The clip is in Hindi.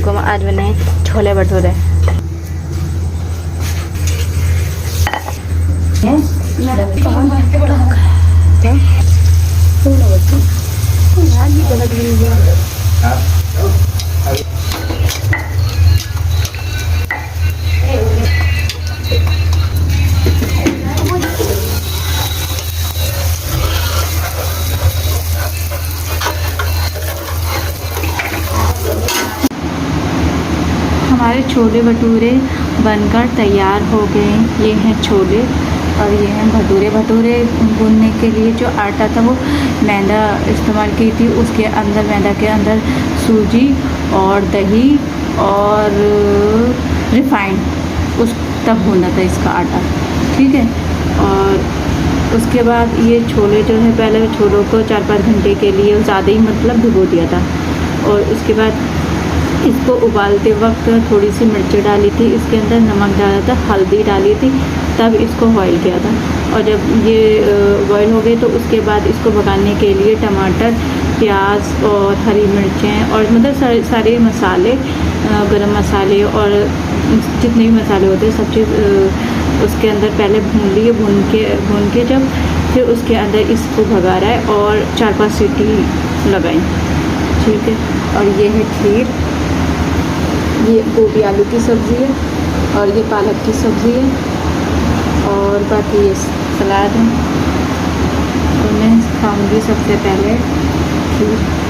वालेकुम। आज बने छोले भटूरे। हमारे छोले भटूरे बनकर तैयार हो गए। ये हैं छोले और ये हैं भटूरे। भटूरे भूनने के लिए जो आटा था वो मैदा इस्तेमाल की थी। उसके अंदर मैदा के अंदर सूजी और दही और रिफाइंड उस तब भूना था इसका आटा, ठीक है। और उसके बाद ये छोले जो है, पहले छोलों को 4-5 घंटे के लिए ज़्यादा ही मतलब भिगो दिया था। और उसके बाद इसको उबालते वक्त थोड़ी सी मिर्ची डाली थी, इसके अंदर नमक डाला था, हल्दी डाली थी, तब इसको बॉईल किया था। और जब ये बॉईल हो गए तो उसके बाद इसको पकाने के लिए टमाटर, प्याज और हरी मिर्चें और मतलब सारे मसाले, गरम मसाले और जितने भी मसाले होते हैं सब चीज़ उसके अंदर पहले भून लिए। भून के जब फिर उसके अंदर इसको भगा रहा है और 4-5 सीटी लगाई, ठीक है। और ये है खीर, ये गोभी आलू की सब्ज़ी है और ये पालक की सब्ज़ी है और बाकी ये सलाद है। तो मैं खाऊंगी सबसे पहले खीर।